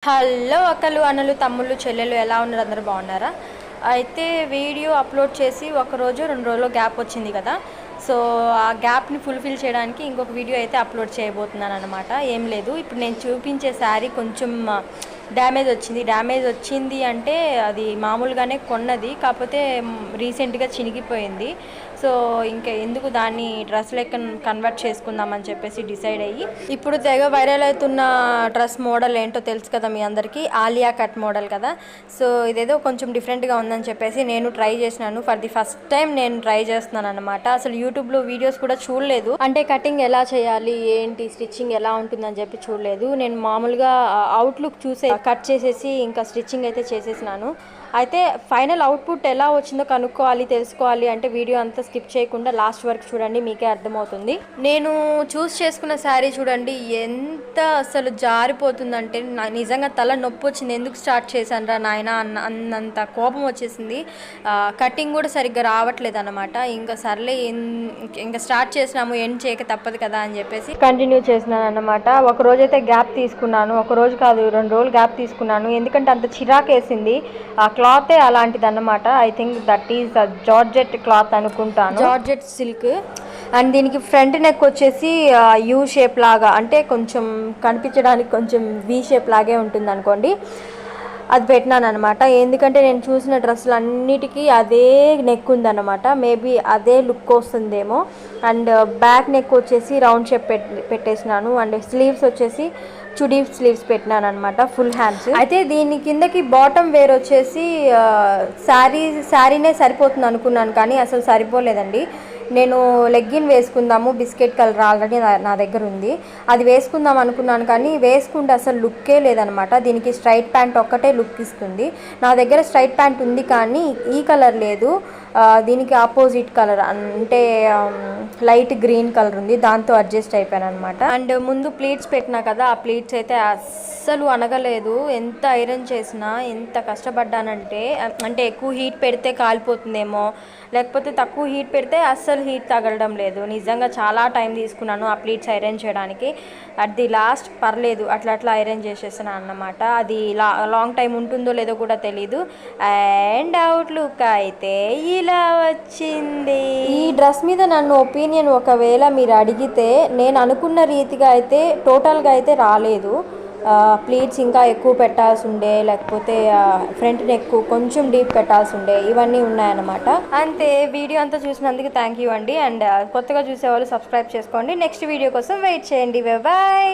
Hello అక్కలు అన్నలు తమ్ముళ్ళు చెల్లెలు ఎలా ఉన్నారు? అందరూ బాగున్నారా? అయితే వీడియో అప్లోడ్ చేసి ఒకరోజు 2 రోజుల్లో గ్యాప్ వచ్చింది కదా. సో ఆ గ్యాప్ని ఫుల్ఫిల్ చేయడానికి ఇంకొక వీడియో అయితే అప్లోడ్ చేయబోతున్నాను అనమాట. ఏం లేదు, ఇప్పుడు నేను చూపించే శారీ కొంచెం డ్యామేజ్ వచ్చింది అంటే అది మామూలుగానే కొన్నది, కాకపోతే రీసెంట్గా చినిగిపోయింది. సో ఇంకా ఎందుకు దాన్ని డ్రెస్ లెక్క కన్వర్ట్ చేసుకుందామని చెప్పేసి డిసైడ్ అయ్యి ఇప్పుడు తెగ వైరల్ అవుతున్న డ్రెస్ మోడల్ ఏంటో తెలుసు కదా మీ అందరికీ, ఆలియా కట్ మోడల్ కదా. సో ఇదేదో కొంచెం డిఫరెంట్గా ఉందని చెప్పేసి నేను ట్రై చేసినాను. ఫర్ ది ఫస్ట్ టైం నేను ట్రై చేస్తున్నాను అనమాట. అసలు యూట్యూబ్లో వీడియోస్ కూడా చూడలేదు, అంటే కటింగ్ ఎలా చేయాలి ఏంటి స్టిచ్చింగ్ ఎలా ఉంటుందని చెప్పి చూడలేదు. నేను మామూలుగా అవుట్లుక్ చూసే కట్ చేసేసి ఇంకా స్టిచ్చింగ్ అయితే చేసేసినాను. అయితే ఫైనల్ అవుట్పుట్ ఎలా వచ్చిందో తెలుసుకోవాలి అంటే వీడియో అంతా స్కిప్ చేయకుండా లాస్ట్ వరకు చూడండి, మీకే అర్థమవుతుంది. నేను చూస్ చేసుకున్న శారీ చూడండి ఎంత అసలు జారిపోతుందంటే నిజంగా తల నొప్పి వచ్చింది. ఎందుకు స్టార్ట్ చేశాను రా నాయన అన్నంత కోపం వచ్చేసింది. కటింగ్ కూడా సరిగ్గా రావట్లేదు అనమాట. ఇంకా సర్లే ఇంకా స్టార్ట్ చేసినాము, ఎండ్ చేయక తప్పదు కదా అని చెప్పేసి కంటిన్యూ చేసినాను అనమాట. ఒక రోజైతే గ్యాప్ తీసుకున్నాను, ఒక రోజు కాదు 2 రోజులు గ్యాప్ తీసుకున్నాను. ఎందుకంటే అంత చిరాకు వేసింది. ఆ క్లాతే అలాంటిది అన్నమాట. I think that is georgette cloth అనుకుంటాను, జార్జెట్ సిల్క్. అండ్ దీనికి ఫ్రంట్ నెక్ వచ్చేసి యూ షేప్ లాగా, అంటే కొంచెం కనిపించడానికి కొంచెం వి షేప్ లాగే ఉంటుంది అనుకోండి. అది పెట్టినాను అనమాట. ఎందుకంటే నేను చూసిన డ్రెస్సులు అన్నిటికీ అదే నెక్ ఉందన్నమాట. మేబీ అదే లుక్ వస్తుందేమో. అండ్ బ్యాక్ నెక్ వచ్చేసి రౌండ్ షేప్ పెట్టేసినాను. అండ్ స్లీవ్స్ వచ్చేసి చుడీ స్లీవ్స్ పెట్టినాను అనమాట, ఫుల్ హ్యాండ్స్. అయితే దీని కిందకి బాటమ్ వేర్ వచ్చేసి శారీనే సరిపోతుంది అనుకున్నాను, కానీ అసలు సరిపోలేదండి. నేను లెగ్గిన్ వేసుకుందాము, బిస్కెట్ కలర్ ఆల్రెడీ నా దగ్గర ఉంది, అది వేసుకుందాం అనుకున్నాను, కానీ వేసుకుంటే అసలు లుక్కే లేదనమాట. దీనికి స్ట్రైట్ ప్యాంట్ ఒక్కటే లుక్ ఇస్తుంది. నా దగ్గర స్ట్రైట్ ప్యాంట్ ఉంది కానీ ఈ కలర్ లేదు, దీనికి ఆపోజిట్ కలర్ అంటే లైట్ గ్రీన్ కలర్ ఉంది, దాంతో అడ్జస్ట్ అయిపోయాను అనమాట. అండ్ ముందు ప్లీట్స్ పెట్టినా కదా, ఆ ప్లీట్స్ అయితే అస్సలు అనగలేదు. ఎంత ఐరన్ చేసినా ఎంత కష్టపడ్డానంటే, అంటే ఎక్కువ హీట్ పెడితే కాలిపోతుందేమో, లేకపోతే తక్కువ హీట్ పెడితే అస్సలు హీట్ తగలడం లేదు. నిజంగా చాలా టైం తీసుకున్నాను ఆ ప్లీట్స్ ఐరన్ చేయడానికి. అట్ ది లాస్ట్ పర్లేదు అట్లా ఐరన్ చేసేసాను అన్నమాట. అది లాంగ్ టైం ఉంటుందో లేదో కూడా తెలీదు. అండ్ అవుట్లుక్ అయితే ఇలా వచ్చింది. ఈ డ్రెస్ మీద నన్ను ఒపీనియన్ ఒకవేళ మీరు అడిగితే, నేను అనుకున్న రీతిగా అయితే టోటల్గా అయితే రాలేదు. ప్లీట్స్ ఇంకా ఎక్కువ పెట్టాల్సి ఉండే, లేకపోతే ఫ్రంట్ నెక్ కొంచెం డీప్ పెట్టాల్సి ఉండే, ఇవన్నీ ఉన్నాయన్నమాట. అంతే. వీడియో అంతా చూసినందుకు థ్యాంక్ యూ అండి. అండ్ కొత్తగా చూసేవాళ్ళు సబ్స్క్రైబ్ చేసుకోండి. నెక్స్ట్ వీడియో కోసం వెయిట్ చేయండి. బాయ్.